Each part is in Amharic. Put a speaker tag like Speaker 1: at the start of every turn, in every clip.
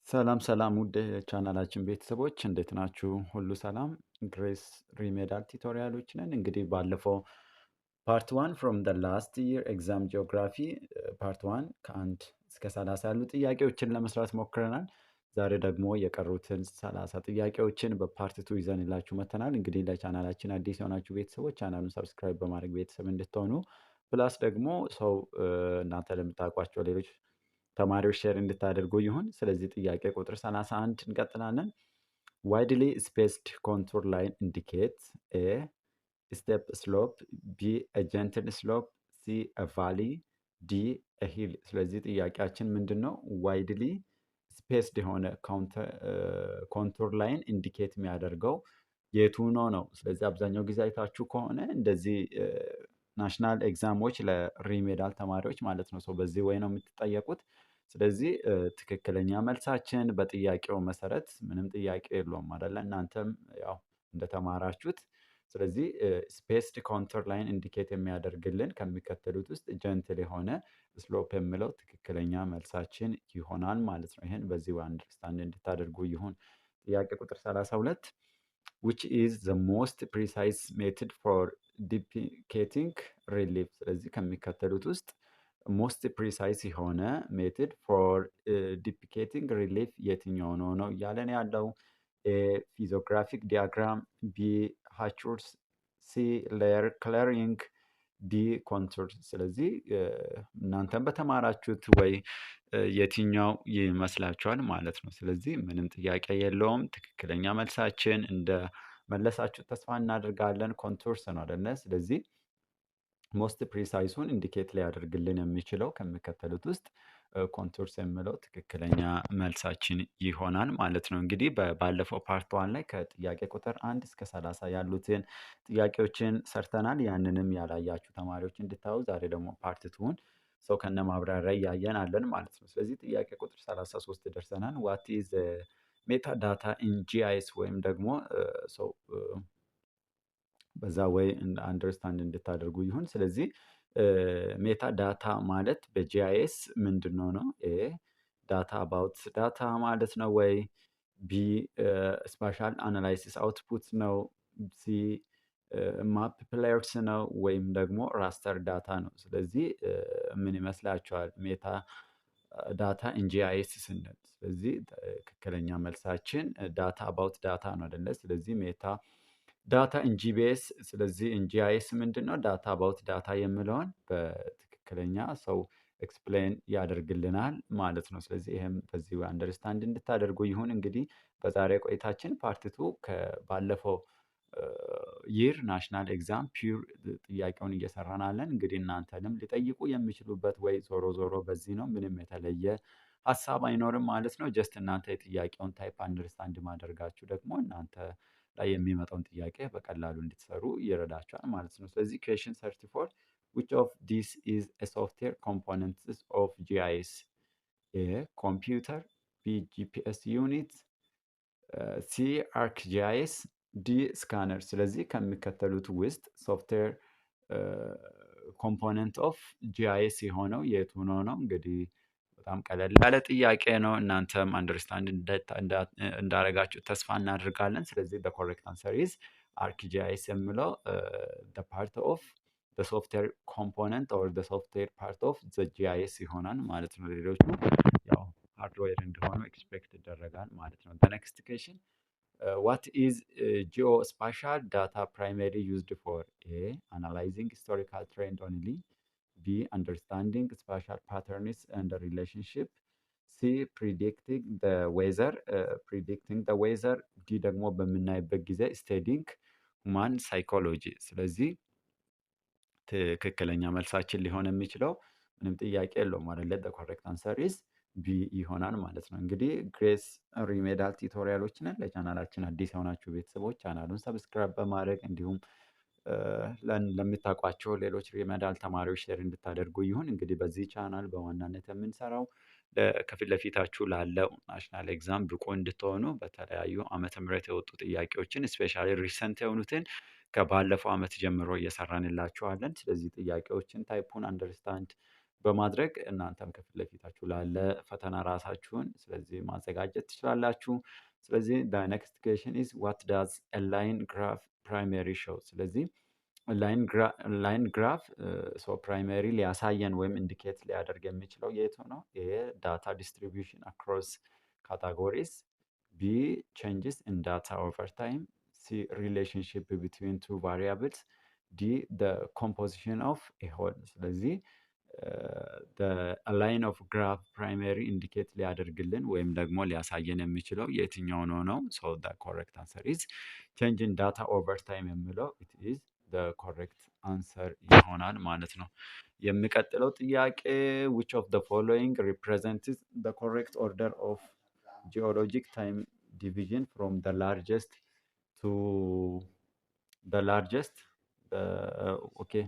Speaker 1: ሰላም ሰላም ውድ ቻናላችን ቤተሰቦች እንዴት ናችሁ? ሁሉ ሰላም? ግሬስ ሪሜዳል ቲቶሪያሎች ነን። እንግዲህ ባለፈው ፓርት ዋን ፍሮም ደ ላስት ይር ኤግዛም ጂኦግራፊ ፓርት ዋን ከአንድ እስከ 30 ያሉ ጥያቄዎችን ለመስራት ሞክረናል። ዛሬ ደግሞ የቀሩትን 30 ጥያቄዎችን በፓርት ቱ ይዘንላችሁ መጥተናል። እንግዲህ ለቻናላችን አዲስ የሆናችሁ ቤተሰቦች ቻናሉን ሰብስክራይብ በማድረግ ቤተሰብ እንድትሆኑ ፕላስ ደግሞ ሰው እናንተ ለምታውቋቸው ሌሎች ተማሪዎች ሼር እንድታደርጉ ይሁን። ስለዚህ ጥያቄ ቁጥር 31 እንቀጥላለን። ዋይድሊ ስፔስድ ኮንቱር ላይን ኢንዲኬት ኤ ስቴፕ ስሎፕ፣ ቢ ጀንትል ስሎፕ፣ ሲ ቫሊ፣ ዲ ሂል። ስለዚህ ጥያቄያችን ምንድን ነው? ዋይድሊ ስፔስድ የሆነ ኮንቱር ላይን ኢንዲኬት የሚያደርገው የቱ ነው? ስለዚህ አብዛኛው ጊዜ አይታችሁ ከሆነ እንደዚህ ናሽናል ኤግዛሞች ለሪሜዳል ተማሪዎች ማለት ነው። በዚህ ወይ ነው የምትጠየቁት። ስለዚህ ትክክለኛ መልሳችን በጥያቄው መሰረት ምንም ጥያቄ የለውም አይደለ? እናንተም ያው እንደተማራችሁት። ስለዚህ ስፔስድ ኮንቱር ላይን ኢንዲኬት የሚያደርግልን ከሚከተሉት ውስጥ ጀንትል የሆነ ስሎፕ የሚለው ትክክለኛ መልሳችን ይሆናል ማለት ነው። ይህን በዚህ አንደርስታንድ እንድታደርጉ ይሁን። ጥያቄ ቁጥር 32 which is the most precise method for depicating relief። ስለዚህ ከሚከተሉት ውስጥ ሞስት ፕሪሳይስ የሆነ ሜትድ ፎር ዲፒኬቲንግ ሪሊፍ የትኛው ነው እያለን ያለው። ፊዚዮግራፊክ ዲያግራም፣ ቢ ሃቹርስ፣ ሲ ሌየር ክለሪንግ፣ ዲ ኮንቱር። ስለዚህ እናንተም በተማራችሁት ወይ የትኛው ይመስላችኋል ማለት ነው። ስለዚህ ምንም ጥያቄ የለውም። ትክክለኛ መልሳችን እንደ መለሳችሁ ተስፋ እናደርጋለን። ኮንቱርስ ነው አይደለ? ስለዚህ ሞስት ፕሪሳይሱን ኢንዲኬት ሊያደርግልን የሚችለው ከሚከተሉት ውስጥ ኮንቱርስ የሚለው ትክክለኛ መልሳችን ይሆናል ማለት ነው። እንግዲህ ባለፈው ፓርት ዋን ላይ ከጥያቄ ቁጥር 1 እስከ 30 ያሉትን ጥያቄዎችን ሰርተናል። ያንንም ያላያችሁ ተማሪዎች እንድታዩ ዛሬ ደግሞ ፓርት ቱን ሰው ከነ ማብራሪያ እያየን አለን ማለት ነው። ስለዚህ ጥያቄ ቁጥር 33 ደርሰናል። ዋት ኢዝ ሜታ ዳታ ኢን ጂአይኤስ ወይም ደግሞ ሰው በዛ ወይ አንደርስታንድ እንድታደርጉ ይሁን። ስለዚህ ሜታ ዳታ ማለት በጂአይኤስ ምንድን ነው? ኤ ዳታ አባውት ዳታ ማለት ነው ወይ? ቢ ስፓሻል አናላይሲስ አውትፑት ነው? ሲ ማፕ ፕሌየርስ ነው? ወይም ደግሞ ራስተር ዳታ ነው? ስለዚህ ምን ይመስላችኋል? ሜታ ዳታ ኢንጂአይኤስ ስንል ስለዚህ ትክክለኛ መልሳችን ዳታ አባውት ዳታ ነው አይደለ? ስለዚህ ሜታ ዳታ ኢንጂቢኤስ። ስለዚህ ኢንጂአይኤስ ምንድን ነው? ዳታ አባውት ዳታ የምለውን በትክክለኛ ሰው ኤክስፕሌን ያደርግልናል ማለት ነው። ስለዚህ ይህም በዚህ አንደርስታንድ እንድታደርጉ ይሁን። እንግዲህ በዛሬ ቆይታችን ፓርት ቱ ከባለፈው ይር ናሽናል ኤግዛም ፒውር ጥያቄውን እየሰራን አለን። እንግዲህ እናንተንም ሊጠይቁ የሚችሉበት ወይ ዞሮ ዞሮ በዚህ ነው። ምንም የተለየ ሀሳብ አይኖርም ማለት ነው። ጀስት እናንተ የጥያቄውን ታይፕ አንደርስታንድ ማድረጋችሁ ደግሞ እናንተ ላይ የሚመጣውን ጥያቄ በቀላሉ እንድትሰሩ ይረዳችኋል ማለት ነው። ስለዚህ ኩዌሽን 34 which of this is a software components of GIS? A computer፣ B GPS unit፣ ሲ ArcGIS፣ ዲ ስካነር። ስለዚህ ከሚከተሉት ውስጥ ሶፍትዌር ኮምፖነንት ኦፍ ጂአይኤስ የሆነው የቱ ነው? እንግዲህ በጣም ቀለል ያለ ጥያቄ ነው። እናንተም አንደርስታንድ እንዳረጋችሁ ተስፋ እናደርጋለን። ስለዚህ በኮሬክት አንሰር ኢዝ ArcGIS የሚለው ፓርት ኦፍ ሶፍትዌር ኮምፖነንት ኦር ሶፍትዌር ፓርት ኦፍ ጂአይኤስ ይሆናል ማለት ነው። ሌሎቹ ያው ሃርድዌር እንደሆኑ ኤክስፔክት ይደረጋል ማለት ነው። ኔክስት ኩዌሽን what is geospatial data primarily used for? A analyzing historical trend only፣ B understanding spatial patterns and relationship፣ ሲ predicting the weather፣ ዲ ደግሞ በምናይበት ጊዜ studying human psychology። ስለዚህ ትክክለኛ መልሳችን ሊሆን የሚችለው ምንም ጥያቄ የለውም አይደለ? the correct answer is ቢ ይሆናል ማለት ነው። እንግዲህ ግሬስ ሪሜዳል ቲቶሪያሎች ነን። ለቻናላችን አዲስ የሆናችሁ ቤተሰቦች ቻናሉን ሰብስክራይብ በማድረግ እንዲሁም ለምታውቋቸው ሌሎች ሪሜዳል ተማሪዎች ሼር እንድታደርጉ ይሁን። እንግዲህ በዚህ ቻናል በዋናነት የምንሰራው ከፊት ለፊታችሁ ላለው ናሽናል ኤግዛም ብቁ እንድትሆኑ በተለያዩ ዓመተ ምህረት የወጡ ጥያቄዎችን ስፔሻሊ ሪሰንት የሆኑትን ከባለፈው ዓመት ጀምሮ እየሰራንላችኋለን። ስለዚህ ጥያቄዎችን ታይፑን አንደርስታንድ በማድረግ እናንተም ከፊት ለፊታችሁ ላለ ፈተና ራሳችሁን ስለዚህ ማዘጋጀት ትችላላችሁ። ስለዚህ the next question is what does a line graph primary show? ስለዚህ ላይን ግራፍ ፕራይመሪ ሊያሳየን ወይም ኢንዲኬት ሊያደርግ የሚችለው የቱ ነው? ይሄ ዳታ ዲስትሪቢዩሽን አክሮስ ካታጎሪስ፣ ቢ ቼንጅስ ኢን ዳታ ኦቨር ታይም፣ ሲ ሪሌሽንሽፕ ቢትዊን ቱ ቫሪያብልስ፣ ዲ ኮምፖዚሽን ኦፍ ኤ ሆል። ስለዚህ ላይን ኦፍ ግራፍ ፕራይመሪ ኢንዲኬት ሊያደርግልን ወይም ደግሞ ሊያሳየን የሚችለው የትኛው ነው? ሶ ኮሬክት አንሰር ኢዝ ቼንጅ ኢን ዳታ ኦቨር ታይም የሚለው ኢት ኢዝ ኮሬክት አንሰር ይሆናል ማለት ነው። የሚቀጥለው ጥያቄ which of the following represents the correct order of geologic time division from the largest to the largest? Okay,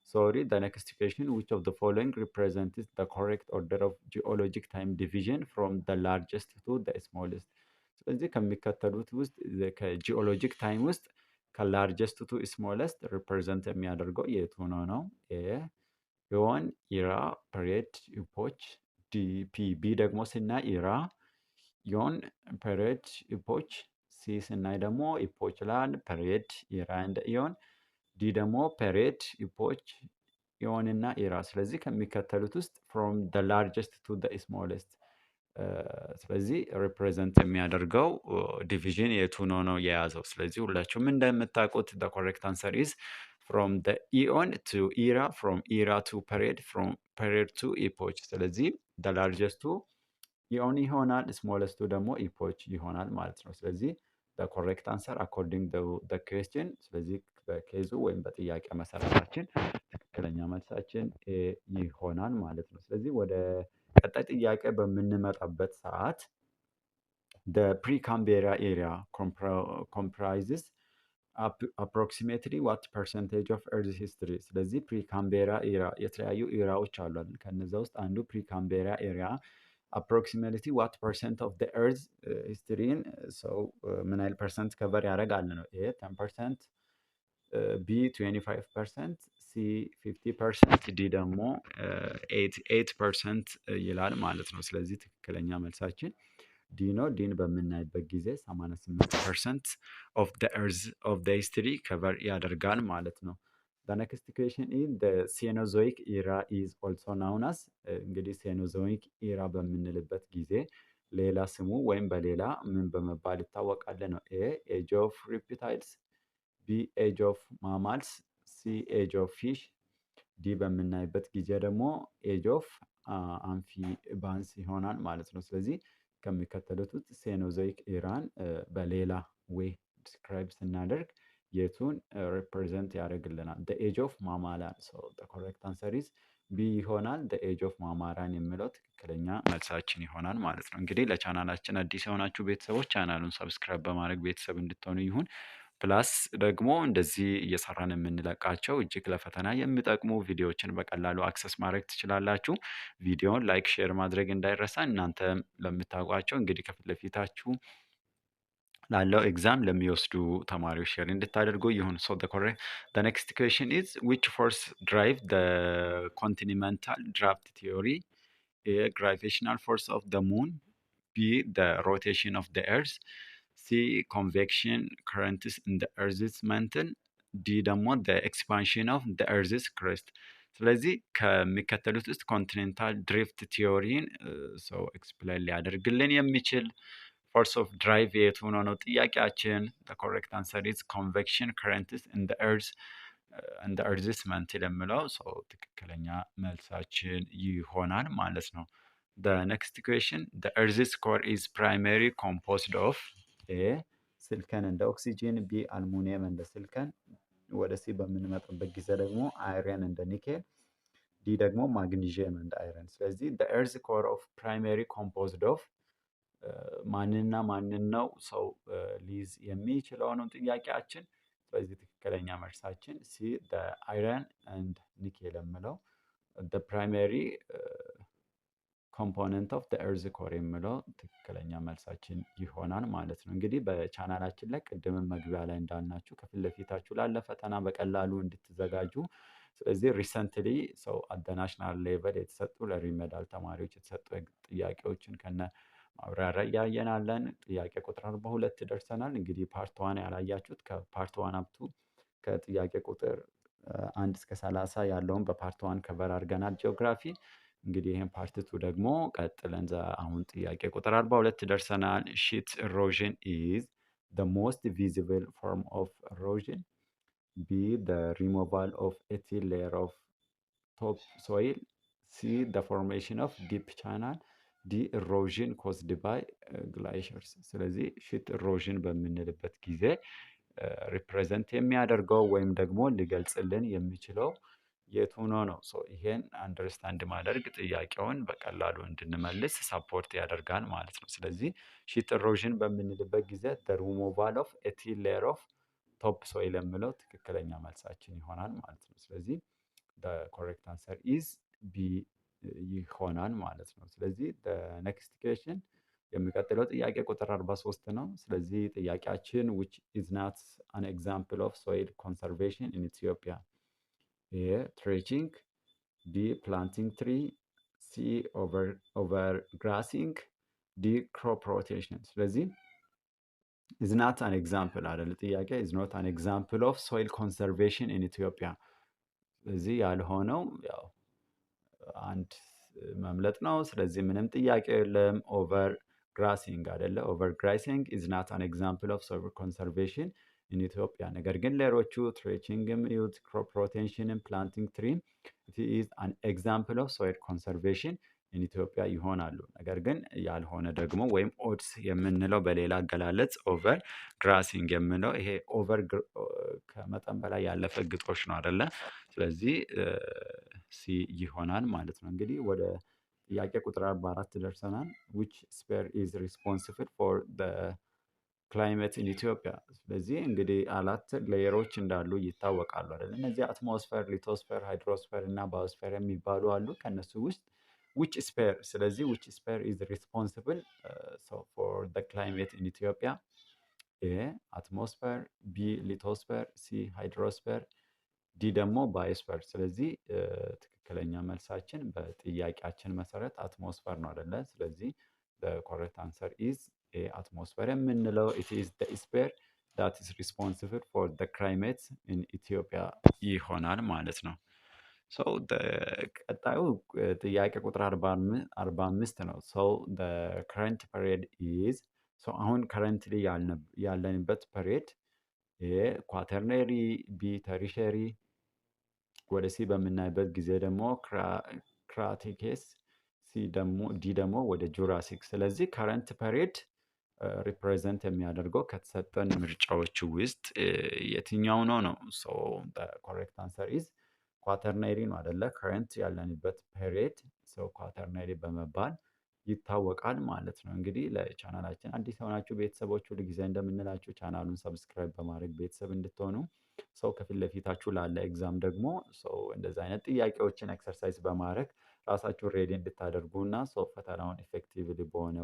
Speaker 1: sorry, the next question, which of the following represents the correct order of geologic time division from the largest to the smallest? ስለዚህ ከሚከተሉት ውስጥ ከጂኦሎጂክ ታይም ውስጥ ከላርጀስት ቱ ስሞለስት ሪፕሬዘንት የሚያደርገው የቱ ነው? ኤ ዮን፣ ኢራ፣ ፐሬድ፣ ኢፖች፣ ዲፒ። ቢ ደግሞ ስናይ ኢራ፣ ዮን፣ ፐሬድ፣ ኢፖች። ሲ ስናይ ደግሞ ኢፖች ላንድ፣ ፐሬድ፣ ኢራ እንደ ኢዮን። ዲ ደግሞ ፐሬድ፣ ኢፖች፣ ዮን እና ኢራ። ስለዚህ ከሚከተሉት ውስጥ ፍሮም ደ ላርጀስት ቱ ደ ስሞለስት ስለዚህ ሪፕሬዘንት የሚያደርገው ዲቪዥን የቱ ነው የያዘው። ስለዚህ ሁላችሁም እንደምታውቁት the correct answer is from the eon to era, from era to period, from period to epoch። ስለዚህ the largest eon ይሆናል፣ smallest ደግሞ epoch ይሆናል ማለት ነው። ስለዚህ the correct answer according to the question። ስለዚህ በኬዙ ወይም በጥያቄ መሰረታችን ትክክለኛ መልሳችን ይሆናል ማለት ነው። ስለዚህ ወደ ቀጣይ ጥያቄ በምንመጣበት ሰዓት the pre-Canberra area comprises approximately what percentage of Earth history? ስለዚህ ፕሪ-ካምቤራ ኤራ የተለያዩ ኤራዎች አሉ አይደል? ከነዛ ውስጥ አንዱ ፕሪ-ካምቤራ ኤሪያ approximately what percent of the Earth historyን ሰው ምን ያህል ፐርሰንት ከቨር ያደርጋል ነው። ኤ 10%፣ ቢ 25%፣ ሲ 50%፣ ዲ ደግሞ 8% ይላል ማለት ነው። ስለዚህ ትክክለኛ መልሳችን ዲ ነው። ዲን በምናይበት ጊዜ 88% of the earth of the history ከቨር ያደርጋል ማለት ነው። the next question is the Cenozoic era is also known as እንግዲህ ሴኖዞይክ ኢራ በምንልበት ጊዜ ሌላ ስሙ ወይም በሌላ ምን በመባል ይታወቃል ነው። ኤ ኤጅ ኦፍ ሪፕታይልስ፣ ቢ ኤጅ ኦፍ ማማልስ፣ ሲ ኤጅ ኦፍ ፊሽ፣ ዲ በምናይበት ጊዜ ደግሞ ኤጅ ኦፍ አምፊባንስ ይሆናል ማለት ነው። ስለዚህ ከሚከተሉት ውስጥ ሴኖዞይክ ኢራን በሌላ ዌይ ዲስክራይብ ስናደርግ የቱን ሪፕሬዘንት ያደርግልናል? the age of ማማላን። so the correct answer is ቢ ይሆናል። the age of ማማራን የሚለው ትክክለኛ መልሳችን ይሆናል ማለት ነው። እንግዲህ ለቻናላችን አዲስ የሆናችሁ ቤተሰቦች ቻናሉን ሰብስክራይብ በማድረግ ቤተሰብ እንድትሆኑ ይሁን። ፕላስ ደግሞ እንደዚህ እየሰራን የምንለቃቸው እጅግ ለፈተና የሚጠቅሙ ቪዲዮዎችን በቀላሉ አክሰስ ማድረግ ትችላላችሁ። ቪዲዮን ላይክ፣ ሼር ማድረግ እንዳይረሳ። እናንተ ለምታውቋቸው እንግዲህ ከፊት ለፊታችሁ ላለው ኤግዛም ለሚወስዱ ተማሪዎች ሼር እንድታደርጉ ይሁን። so the next question is which force drive the continental draft theory? A gravitational force of the moon, B the rotation of the earth, C convection currents in the earth's mantle, D ደግሞ the expansion of the earth's crust። ስለዚህ ከሚከተሉት ውስጥ ኮንቲኔንታል ድሪፍት ቲዮሪን ሰው ኤክስፕሌን ሊያደርግልን የሚችል ፎርስ ኦፍ ድራይቭ የቱ ነው ጥያቄያችን። the correct answer is convection currents in the earth's mantle የሚለው ሰው ትክክለኛ መልሳችን ይሆናል ማለት ነው። the next question the earth's core is primarily composed of A ሲልከን እንደ ኦክሲጂን፣ ቢ አልሙኒየም እንደ ሲልከን፣ ወደ ሲ በምንመጣበት ጊዜ ደግሞ አይረን እንደ ኒኬል፣ ዲ ደግሞ ማግኒዥየም እንደ አይረን። ስለዚህ the earth's core of primary composed of ማንና ማንን ነው ሰው ሊይዝ የሚችለው ነው ጥያቄያችን። ስለዚህ ትክክለኛ መልሳችን ሲ አይረን ኤንድ ኒኬል የምለው the primary component of the earth core የሚለው ትክክለኛ መልሳችን ይሆናል ማለት ነው። እንግዲህ በቻናላችን ላይ ቅድም መግቢያ ላይ እንዳልናችሁ ከፊት ለፊታችሁ ላለ ፈተና በቀላሉ እንድትዘጋጁ ስለዚህ ሪሰንትሊ ሰው አት ናሽናል ሌቨል የተሰጡ ለሪሜዳል ተማሪዎች የተሰጡ ጥያቄዎችን ከነ ማብራሪያ እያየናለን። ጥያቄ ቁጥር 42 ደርሰናል። እንግዲህ ፓርት ዋን ያላያችሁት ከፓርት ዋን አፕቱ ከጥያቄ ቁጥር 1 እስከ 30 ያለውን በፓርት ዋን ከቨር አድርገናል ጂኦግራፊ። እንግዲህ ይህን ፓርት ቱ ደግሞ ቀጥለን አሁን ጥያቄ ቁጥር 42 ደርሰናል። ሺት ኢሮዥን ኢዝ the most visible form of erosion. B. The removal of a thin layer of topsoil. C. The formation of deep channel. D. Erosion caused by glaciers. ስለዚህ ሺት ኢሮዥን በምንልበት ጊዜ ሪፕሬዘንት የሚያደርገው ወይም ደግሞ ሊገልጽልን የሚችለው የቱኖ ነው። ይሄን አንደርስታንድ ማድረግ ጥያቄውን በቀላሉ እንድንመልስ ሳፖርት ያደርጋል ማለት ነው። ስለዚህ ሺት ኢሮዥን በምንልበት ጊዜ the removal of a thin layer of topsoil የሚለው ትክክለኛ መልሳችን ይሆናል ማለት ነው። ስለዚህ the correct answer is B ይሆናል ማለት ነው። ስለዚህ the next question የሚቀጥለው ጥያቄ ቁጥር 43 ነው። ስለዚህ ጥያቄያችን which is not an example of soil conservation in Ethiopia? A. Trenching. B. Planting tree. C. Overgrassing. D. Crop rotation. ስለዚህ is not an example አይደል ጥያቄ is not an example of soil conservation in Ethiopia። ስለዚህ ያልሆነው ያው አንድ መምለጥ ነው። ስለዚህ ምንም ጥያቄ የለም። ኦቨርግራሲንግ አይደለ overgrazing is not an example of soil conservation in Ethiopia። ነገር ግን ሌሎቹ ትሬቺንግም ዩት ክሮፕ ሮቴሽንም ፕላንቲንግ ትሪም it is an example of soil conservation in Ethiopia ይሆናሉ። ነገር ግን ያልሆነ ደግሞ ወይም ኦድስ የምንለው በሌላ አገላለጽ ኦቨር ግራሲንግ የምንለው ይሄ ኦቨር ከመጠን በላይ ያለፈ ግጦሽ ነው አይደለ? ስለዚህ ሲ ይሆናል ማለት ነው። እንግዲህ ወደ ጥያቄ ቁጥር 44 ደርሰናል። which sphere is responsible for the climate in Ethiopia? ስለዚህ እንግዲህ 4 ሌየሮች እንዳሉ ይታወቃሉ አይደል? እነዚህ አትሞስፌር፣ ሊቶስፌር፣ ሃይድሮስፌር እና ባዮስፌር የሚባሉ አሉ። ከነሱ ውስጥ which sphere ስለዚህ which sphere is responsible for the climate in Ethiopia? A. atmosphere. B. lithosphere. C. hydrosphere. ዲ ደግሞ ባዮስፌር። ስለዚህ ትክክለኛ መልሳችን በጥያቄያችን መሰረት አትሞስፌር ነው አይደለ? ስለዚህ the correct answer is A. atmosphere የምንለው it is the sphere that is responsible for the climate in Ethiopia ይሆናል ማለት ነው። ቀጣዩ ጥያቄ ቁጥር 45 ነው። the current period is አሁን ከረንትሊ ያለንበት ፐሬድ ኳተርነሪ፣ ቢ ተሪሸሪ፣ ወደ ሲ በምናይበት ጊዜ ደግሞ ክራቲኬስ፣ ዲ ደግሞ ወደ ጁራሲክ። ስለዚህ ከረንት ፐሬድ ሪፕሬዘንት የሚያደርገው ከተሰጠን ምርጫዎች ውስጥ የትኛው ነው ነው? ኮሬክት አንሰር ኢዝ ኳተርናሪ ነው አይደለ? ከረንት ያለንበት ፔሪድ ኳተርናሪ በመባል ይታወቃል ማለት ነው። እንግዲህ ለቻናላችን አዲስ የሆናችሁ ቤተሰቦች ሁሉ ጊዜ እንደምንላችሁ ቻናሉን ሰብስክራይብ በማድረግ ቤተሰብ እንድትሆኑ ከፊት ለፊታችሁ ላለ ኤግዛም ደግሞ እንደዚህ አይነት ጥያቄዎችን ኤክሰርሳይዝ በማድረግ ራሳችሁን ሬዲ እንድታደርጉ እና ፈተናውን ኤፌክቲቭሊ በሆነ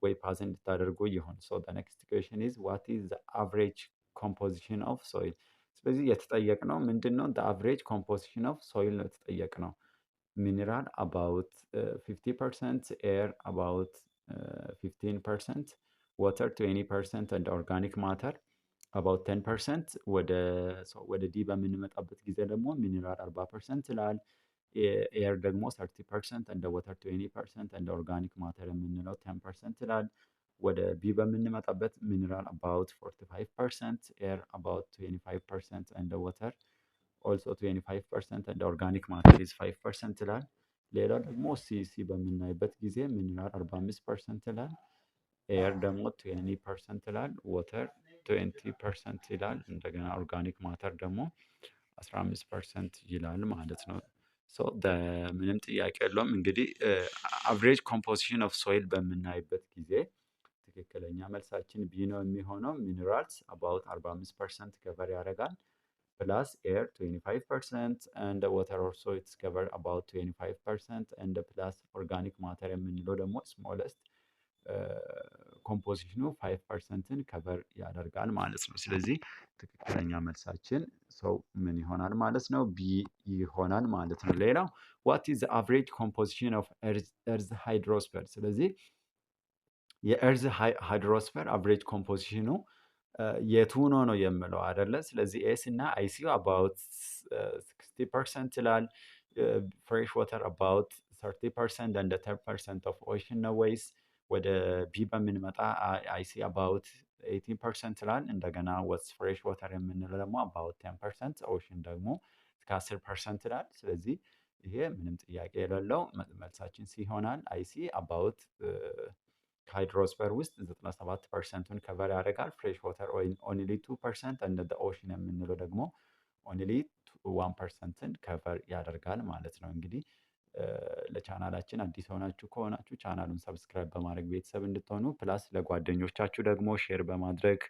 Speaker 1: ወይ ፓስ እንድታደርጉ ይሁን። the next question is what is the average composition of soil? ስለዚህ የተጠየቅነው ምንድነው? the average composition of soil ነው የተጠየቅነው። mineral about 50%, air about 15%, water 20% and organic matter about 10%። ወደ ዲ በምንመጣበት ጊዜ ደግሞ ሚኒራል 40% ይላል። ኤር ደግሞ 30% እንደ water 20% እንደ organic matter የምንለው 10% ይላል። ወደ ቢ በምንመጣበት ሚኒራል about 45%፣ ኤር about 25% እንደ water also 25% and organic matter is 5% ይላል። ሌላው ደግሞ ሲ በምናይበት ጊዜ ሚኒራል 45% ይላል። ኤር ደግሞ 20% ይላል። ዋተር 20% ይላል። እንደገና ኦርጋኒክ ማተር ደግሞ 15% ይላል ማለት ነው። ምንም ጥያቄ የለውም። እንግዲህ አቨሬጅ ኮምፖዚሽን ኦፍ ሶይል በምናይበት ጊዜ ትክክለኛ መልሳችን ቢ ነው የሚሆነው። ሚኒራልስ አባውት 45% ከቨር ያደርጋል። plus air 25% and water also it's covered about 25% and plus organic matter የምንለው ደግሞ smallest ኮምፖዚሽኑ 5%ን ከቨር ያደርጋል ማለት ነው። ስለዚህ ትክክለኛ መልሳችን ሰው ምን ይሆናል ማለት ነው? ቢ ይሆናል ማለት ነው። ሌላው ዋት ኢዝ አቨሬጅ ኮምፖዚሽን ኦፍ ኤርዝ ሃይድሮስፌር። ስለዚህ የኤርዝ ሃይድሮስፌር አቨሬጅ ኮምፖዚሽኑ የቱ ነው የምለው አይደለ? ስለዚህ ኤስ እና አይሲዩ አባውት 60% ይላል። ፍሬሽ ዋተር አባውት 30% እንደ 10% ኦፍ ኦሽን ነው ወይስ? ወደ ቢ በምንመጣ አይሲ አባውት 18% ይላል። እንደገና ወትስ ፍሬሽ ዋተር የምንለው ደግሞ አባውት 10%፣ ኦሽን ደግሞ እስከ 10% ይላል። ስለዚህ ይሄ ምንም ጥያቄ የሌለው መልሳችን ሲ ይሆናል። አይሲ አባውት ከሃይድሮስፌር ውስጥ 97%ን ከቨር ያደርጋል። ፍሬሽ ዋተር ኦንሊ 2% እንደ ኦሽን የምንለው ደግሞ ኦንሊ 1%ን ከቨር ያደርጋል ማለት ነው። እንግዲህ ለቻናላችን አዲስ ሆናችሁ ከሆናችሁ ቻናሉን ሰብስክራይብ በማድረግ ቤተሰብ እንድትሆኑ፣ ፕላስ ለጓደኞቻችሁ ደግሞ ሼር በማድረግ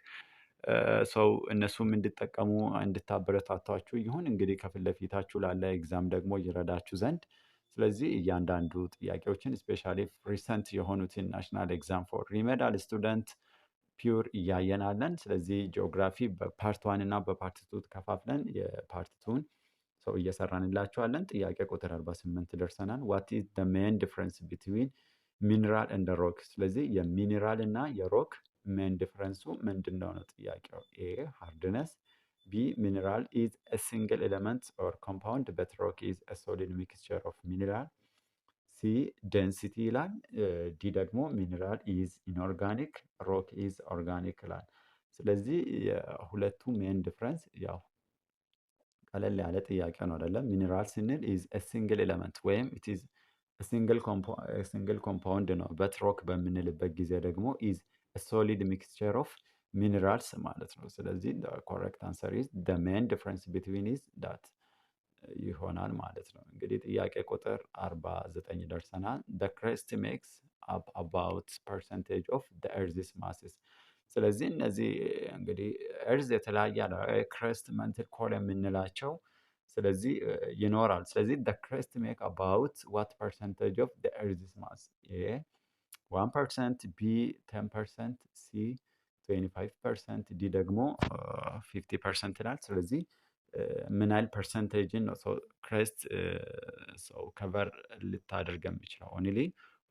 Speaker 1: ሰው እነሱም እንዲጠቀሙ እንድታበረታቷችሁ ይሁን። እንግዲህ ከፊት ለፊታችሁ ላለ ኤግዛም ደግሞ ይረዳችሁ ዘንድ። ስለዚህ እያንዳንዱ ጥያቄዎችን ስፔሻሊ ሪሰንት የሆኑትን ናሽናል ኤግዛም ፎር ሪሜዳል ስቱደንት ፒውር እያየናለን። ስለዚህ ጂኦግራፊ በፓርት 1 እና በፓርት 2 ከፋፍለን የፓርት 2ን ሰው እየሰራንላችኋለን። ጥያቄ ቁጥር 48 ደርሰናል። ዋት ኢዝ ዘ ሜን ዲፍረንስ ቢትዊን ሚኒራል ኤንድ ሮክ። ስለዚህ የሚኒራል እና የሮክ ሜን ዲፍረንሱ ምንድን ነው ነው ጥያቄው። ኤ ሃርድነስ፣ ቢ ሚኒራል ኢዝ a single element or compound but rock is a solid mixture of mineral፣ ሲ ዴንሲቲ ይላል። ዲ ደግሞ ሚኒራል ኢዝ ኢንኦርጋኒክ ሮክ ኢዝ ኦርጋኒክ ይላል። ስለዚህ የሁለቱ ሜን ዲፍረንስ ያው ቀለል ያለ ጥያቄ ነው አይደለም። ሚኒራል ስንል ኢዝ a single element ወይም it is a single compound ነው። በት ሮክ በምንልበት ጊዜ ደግሞ ኢዝ a solid mixture of ሚኒራልስ ማለት ነው። ስለዚህ ኮሬክት አንሰር ኢዝ the main difference between is that ይሆናል ማለት ነው። እንግዲህ ጥያቄ ቁጥር 49 ደርሰናል። the crust makes up about percentage of the earth's masses። ስለዚህ እነዚህ እንግዲህ እርዝ የተለያየ ክረስት መንትል ኮር የምንላቸው ስለዚህ ይኖራል። ስለዚህ the crust make about what percentage of the earth's mass? A 1%፣ B 10%፣ C 25%፣ ዲ ደግሞ 50% ይላል። ስለዚህ ምን ያህል ፐርሰንቴጅን ነው ሰው ክረስት ሰው ከቨር ልታደርግ የሚችለው? ኦንሊ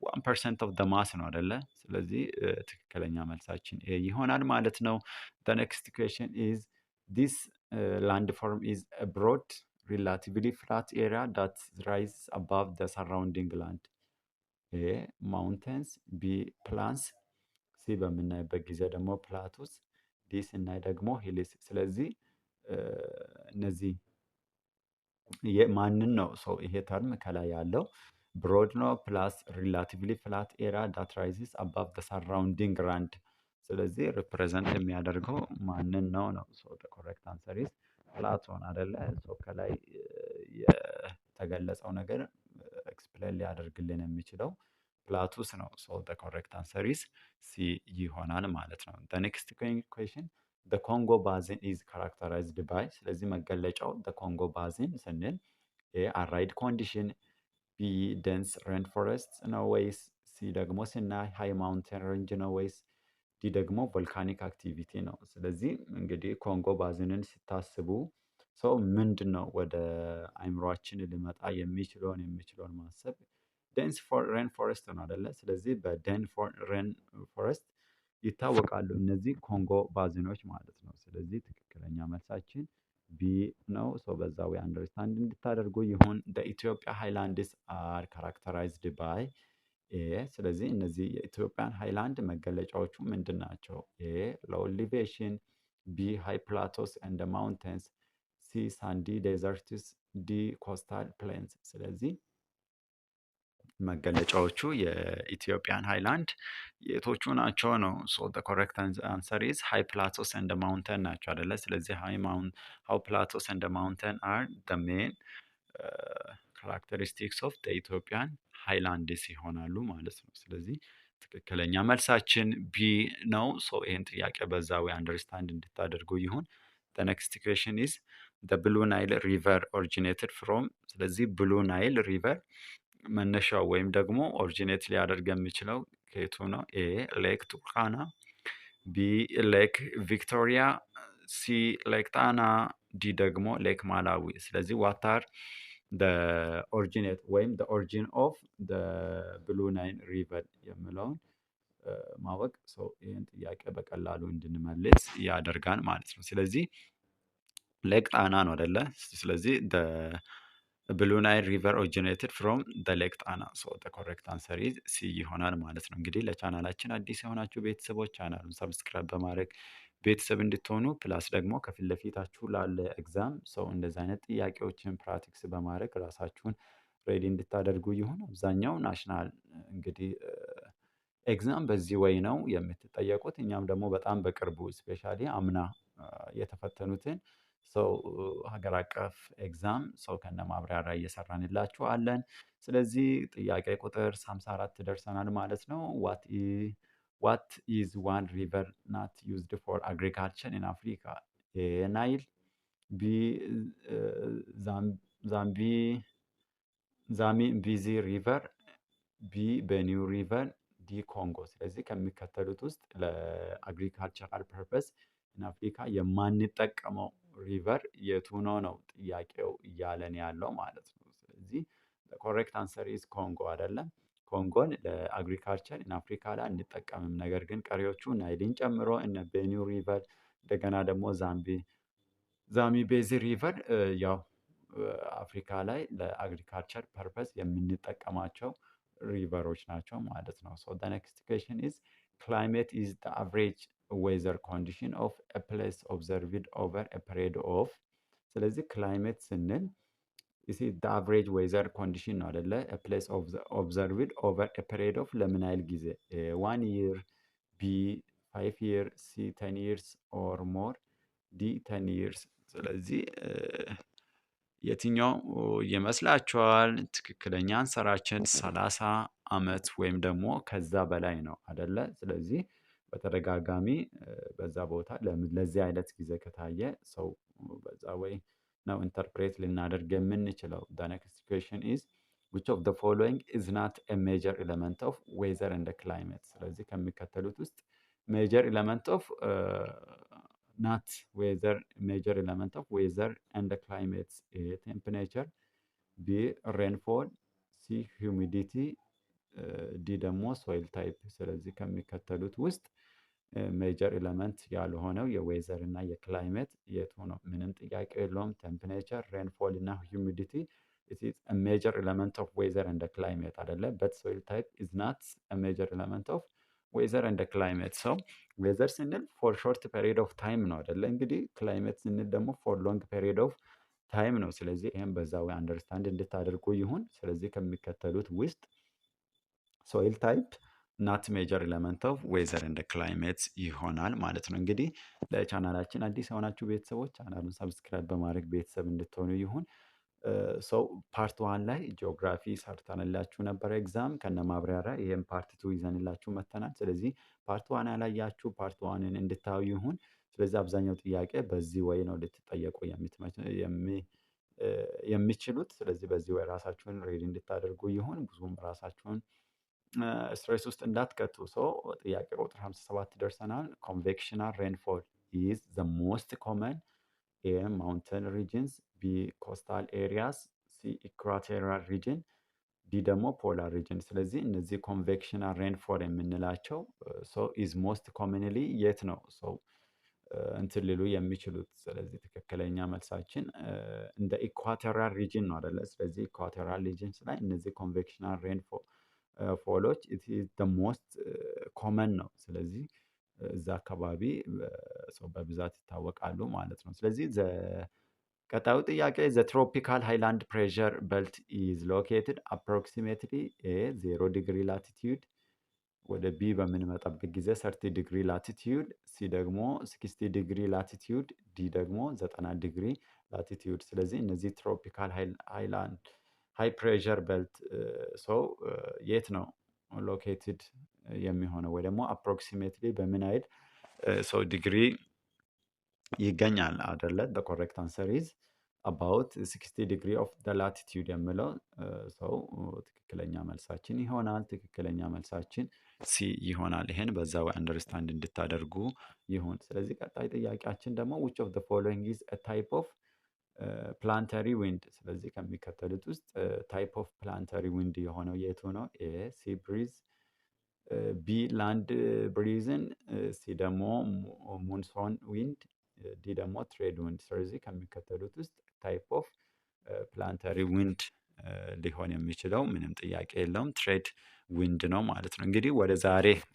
Speaker 1: 1% ኦፍ ደ ማስ ነው አይደለ? ስለዚህ ትክክለኛ መልሳችን ኤ ይሆናል ማለት ነው። the next question is this landform is a broad relatively flat area that rises above the surrounding land። ኤ ማውንቴንስ፣ ቢ ፕላንስ፣ ሲ በምናይበት ጊዜ ደግሞ ፕላቱስ፣ ዲ ስናይ ደግሞ ሂልስ። ስለዚህ እነዚህ ማንን ነው ሰው ይሄ ተርም ከላይ ያለው ብሮድ ነው ፕላስ ሪላቲቭሊ ፍላት ኤሪያ ዳት ራይዝስ አባቭ ዘ ሰራውንዲንግ ራንድ። ስለዚህ ሪፕሬዘንት የሚያደርገው ማንን ነው ነው። ሶ ዘ ኮሬክት አንሰር ኢዝ ፕላቶን አይደለ? ሶ ከላይ የተገለጸው ነገር ኤክስፕሌን ሊያደርግልን የሚችለው ፕላቱስ ነው። ሶ ዘ ኮሬክት አንሰር ኢዝ ሲ ይሆናል ማለት ነው። ዘ ኔክስት ኩዌሽን the Congo basin is characterized by። ስለዚህ መገለጫው the Congo basin ስንል ኤ አራይድ ኮንዲሽን፣ ቢ ደንስ ሬን ፎረስት ነው ወይስ? ሲ ደግሞ ስናይ ሃይ ማውንቴን ሬንጅ ነው ወይስ? ዲ ደግሞ ቮልካኒክ አክቲቪቲ ነው። ስለዚህ እንግዲህ ኮንጎ ባዝንን ሲታስቡ ሰው ምንድን ነው ወደ አይምሯችን ሊመጣ የሚችለውን ማሰብ ደንስ ሬን ፎረስት ነው አይደለ? ስለዚህ በደን ሬን ፎረስት ይታወቃሉ እነዚህ ኮንጎ ባዝኖች ማለት ነው። ስለዚህ ትክክለኛ መልሳችን ቢ ነው። ሶ በዛው አንደርስታንድ እንድታደርጉ ይሁን። ኢትዮጵያ ሃይላንድስ አር ካራክተራይዝድ ባይ ኤ። ስለዚህ እነዚህ የኢትዮጵያን ሃይላንድ መገለጫዎቹ ምንድን ናቸው? ኤ ሎው ኤሊቬሽን፣ ቢ ሃይ ፕላቶስ ኤንድ ማውንቴንስ፣ ሲ ሳንዲ ዴዘርትስ፣ ዲ ኮስታል ፕሌንስ። ስለዚህ መገለጫዎቹ የኢትዮጵያን ሃይላንድ የቶቹ ናቸው ነው። ሶ ዘ ኮሬክት አንሰር ኢዝ ሃይ ፕላቶስ ኤንድ ማውንተን ናቸው አይደለ? ስለዚህ ሃይ ፕላቶስ ኤንድ ማውንተን አር ዘ ሜን ካራክተሪስቲክስ ኦፍ ዘ ኢትዮጵያን ሃይላንድስ ይሆናሉ ማለት ነው። ስለዚህ ትክክለኛ መልሳችን ቢ ነው። ሶ ይህን ጥያቄ በዛ ወይ አንደርስታንድ እንድታደርጉ ይሁን። ዘ ኔክስት ኩዌሽን ኢዝ ዘ ብሉ ናይል ሪቨር ኦሪጂኔትድ ፍሮም። ስለዚህ ብሉ ናይል ሪቨር መነሻው ወይም ደግሞ ኦሪጂኔት ሊያደርግ የሚችለው ከየቱ ነው? ኤ ሌክ ቱርካና፣ ቢ ሌክ ቪክቶሪያ፣ ሲ ሌክ ጣና፣ ዲ ደግሞ ሌክ ማላዊ። ስለዚህ ዋት አር ኦሪጂኔት ወይም ኦሪጂን ኦፍ ብሉ ናይል ሪቨር የምለውን ማወቅ ሰው ይህን ጥያቄ በቀላሉ እንድንመልስ ያደርጋል ማለት ነው። ስለዚህ ሌክ ጣና ነው አይደለ? ስለዚህ ብሉ ናይል ሪቨር ኦሪጂኔትድ ፍሮም ሌክ ጣና። ሶ ኮሬክት አንሰር ኢዝ ሲ ይሆናል ማለት ነው። እንግዲህ ለቻናላችን አዲስ የሆናችሁ ቤተሰቦች ቻናሉን ሰብስክራይብ በማድረግ ቤተሰብ እንድትሆኑ ፕላስ ደግሞ ከፊት ለፊታችሁ ላለ ኤግዛም ሰው እንደዚህ አይነት ጥያቄዎችን ፕራክቲስ በማድረግ ራሳችሁን ሬዲ እንድታደርጉ ይሁን። አብዛኛው ናሽናል እንግዲህ ኤግዛም በዚህ ወይ ነው የምትጠየቁት። እኛም ደግሞ በጣም በቅርቡ ስፔሻሊ አምና የተፈተኑትን ሰው ሀገር አቀፍ ኤግዛም ሰው ከነ ማብራሪያ እየሰራንላችሁ አለን። ስለዚህ ጥያቄ ቁጥር 54 ደርሰናል ማለት ነው። ዋት ኢዝ ዋን ሪቨር ናት ዩዝድ ፎር አግሪካልቸር ኢን አፍሪካ? ኤ ናይል፣ ቢ ዛምቢዚ ሪቨር፣ ቢ ቤኒው ሪቨር፣ ዲ ኮንጎ። ስለዚህ ከሚከተሉት ውስጥ ለአግሪካልቸራል ፐርፐስ ኢን አፍሪካ የማንጠቀመው ሪቨር የቱ ነው ጥያቄው እያለን ያለው ማለት ነው። ስለዚህ ኮሬክት አንሰር ኢዝ ኮንጎ አይደለም። ኮንጎን ለአግሪካልቸር ኢን አፍሪካ ላይ አንጠቀምም። ነገር ግን ቀሪዎቹ ናይልን ጨምሮ እነ ቤኒው ሪቨር እንደገና ደግሞ ዛምቤዚ ሪቨር ያው አፍሪካ ላይ ለአግሪካልቸር ፐርፐስ የምንጠቀማቸው ሪቨሮች ናቸው ማለት ነው። ሶ the next question is climate is the average weather condition of a place observed over a period of። ስለዚህ ክላይሜት ስንል the average weather condition ነው አይደለ? a place observed over a period of ለምን ያህል ጊዜ? 1 year፣ b 5 years፣ c 10 years or more፣ d 10 years። ስለዚህ የትኛው ይመስላችኋል? ትክክለኛ አንሰራችን 30 ዓመት ወይም ደግሞ ከዛ በላይ ነው አይደለ? ስለዚህ በተደጋጋሚ በዛ ቦታ ለዚህ አይነት ጊዜ ከታየ ሰው በዛ ወይ ነው ኢንተርፕሬት ልናደርግ የምንችለው። the next question is which of the following is not a major element of weather and climate? ስለዚህ ከሚከተሉት ውስጥ major element of not weather major element of weather and climate temperature፣ b rainfall፣ c humidity፣ ዲ ደግሞ ሶይል ታይፕ። ስለዚህ ከሚከተሉት ውስጥ ሜጀር ኤለመንት ያልሆነው የዌዘር እና የክላይሜት የቱ ነው? ምንም ጥያቄ የለውም። ቴምፕሬቸር፣ ሬንፎል እና ሁሚዲቲ it is a major element of weather and climate አይደለ? but soil type is not a major element of weather and climate። so weather ስንል for short period of time ነው አይደለ? እንግዲህ ክላይሜት ስንል ደግሞ for long period of time ነው። ስለዚህ ይሄን በዛ ወይ አንደርስታንድ እንድታደርጉ ይሁን። ስለዚህ ከሚከተሉት ውስጥ ሶይል ታይፕ ናት ሜጀር ኤለመንት ኦፍ ዌዘር እንደ ክላይሜት ይሆናል ማለት ነው። እንግዲህ ለቻናላችን አዲስ የሆናችሁ ቤተሰቦች ቻናሉን ሰብስክራይብ በማድረግ ቤተሰብ እንድትሆኑ ይሁን። ሰው ፓርት ዋን ላይ ጂኦግራፊ ሰርተንላችሁ ነበረ ኤግዛም ከነ ማብራሪያ። ይህም ፓርት ቱ ይዘንላችሁ መተናል። ስለዚህ ፓርት ዋን ያላያችሁ ፓርት ዋንን እንድታዩ ይሁን። ስለዚህ አብዛኛው ጥያቄ በዚህ ወይ ነው ልትጠየቁ የሚችሉት። ስለዚህ በዚህ ወይ ራሳችሁን ሬዲ እንድታደርጉ ይሁን። ብዙም ራሳችሁን ስትሬስ ውስጥ እንዳትከቱ። ሰው ጥያቄ ቁጥር 57 ደርሰናል። ኮንቬክሽናል ሬንፎል ኢዝ ዘ ሞስት ኮመን ኤ ማውንተን ሪጅንስ፣ ቢ ኮስታል ኤሪያስ፣ ሲ ኢኳቶሪያል ሪጅን፣ ዲ ደግሞ ፖላር ሪጅን። ስለዚህ እነዚህ ኮንቬክሽናል ሬንፎል የምንላቸው ሶ ኢዝ ሞስት ኮመንሊ የት ነው ሰው እንትን ሊሉ የሚችሉት? ስለዚህ ትክክለኛ መልሳችን እንደ ኢኳቶሪያል ሪጅን ነው አይደለ? ስለዚህ ኢኳቶሪያል ሪጅንስ ላይ እነዚህ ኮንቬክሽናል ሬንፎሎች the most ኮመን ነው። ስለዚህ እዛ አካባቢ ሰው በብዛት ይታወቃሉ ማለት ነው። ስለዚህ ቀጣዩ ጥያቄ the tropical highland pressure belt is located approximately a 0 degree latitude፣ ወደ ቢ በምንመጣበት ጊዜ 30 ዲግሪ ላቲቲዩድ፣ ሲ ደግሞ 60 ዲግሪ ላቲቲዩድ፣ ዲ ደግሞ 90 ዲግሪ ላቲቲዩድ። ስለዚህ እነዚህ ትሮፒካል ሃይላንድ ሃይ ፕሬሸር ቤልት ሰው የት ነው ሎኬትድ የሚሆነው ወይ ደግሞ አፕሮክሲሜትሊ በምን አይል ሰው ዲግሪ ይገኛል አይደለ? the correct answer is about 60 degree of the latitude የምለው ሰው ትክክለኛ መልሳችን ይሆናል። ትክክለኛ መልሳችን ሲ ይሆናል። ይሄን በዛው አንደርስታንድ እንድታደርጉ ይሁን። ስለዚህ ቀጣይ ጥያቄያችን ደግሞ which of the following is a type of ፕላንተሪ ዊንድ። ስለዚህ ከሚከተሉት ውስጥ ታይፕ ኦፍ ፕላንተሪ ዊንድ የሆነው የቱ ነው? ኤ ሲ ብሪዝ፣ ቢ ላንድ ብሪዝን፣ ሲ ደግሞ ሙንሶን ዊንድ፣ ዲ ደግሞ ትሬድ ዊንድ። ስለዚህ ከሚከተሉት ውስጥ ታይፕ ኦፍ ፕላንተሪ ዊንድ ሊሆን የሚችለው ምንም ጥያቄ የለውም ትሬድ ዊንድ ነው ማለት ነው። እንግዲህ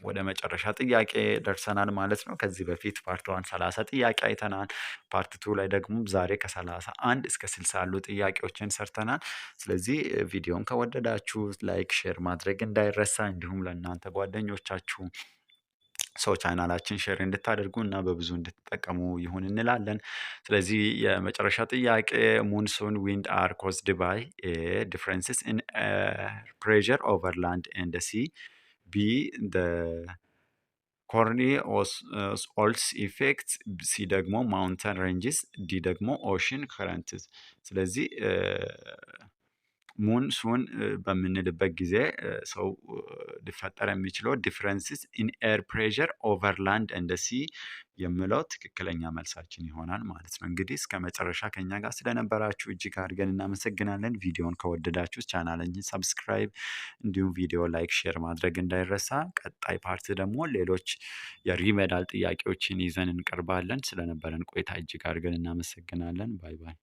Speaker 1: ወደ መጨረሻ ጥያቄ ደርሰናል ማለት ነው። ከዚህ በፊት ፓርት 1 30 ጥያቄ አይተናል። ፓርት 2 ላይ ደግሞ ዛሬ ከ31 እስከ 60 ያሉ ጥያቄዎችን ሰርተናል። ስለዚህ ቪዲዮን ከወደዳችሁ ላይክ፣ ሼር ማድረግ እንዳይረሳ፣ እንዲሁም ለእናንተ ጓደኞቻችሁ ሰው ቻናላችን ሼር እንድታደርጉ እና በብዙ እንድትጠቀሙ ይሁን እንላለን። ስለዚህ የመጨረሻ ጥያቄ ሙንሱን ዊንድ አር ኮዝድ ባይ ዲፍረንስስ ኢን ፕሬዠር ኦቨር ላንድ ኤንድ ሲ፣ ቢ ኮርኒኦልስ ኢፌክት፣ ሲ ደግሞ ማውንተን ሬንጅስ፣ ዲ ደግሞ ኦሽን ከረንትስ። ስለዚህ ሙንሱን በምንልበት ጊዜ ሰው ሊፈጠር የሚችለው ዲፍረንስስ ኢን ኤር ፕሬዠር ኦቨር ላንድ ኤንድ ሲ የምለው ትክክለኛ መልሳችን ይሆናል ማለት ነው። እንግዲህ እስከ መጨረሻ ከኛ ጋር ስለነበራችሁ እጅግ አድርገን እናመሰግናለን። ቪዲዮን ከወደዳችሁ ቻናልን ሰብስክራይብ እንዲሁም ቪዲዮ ላይክ፣ ሼር ማድረግ እንዳይረሳ። ቀጣይ ፓርት ደግሞ ሌሎች የሪሜዳል ጥያቄዎችን ይዘን እንቀርባለን። ስለነበረን ቆይታ እጅግ አድርገን እናመሰግናለን። ባይ ባይ።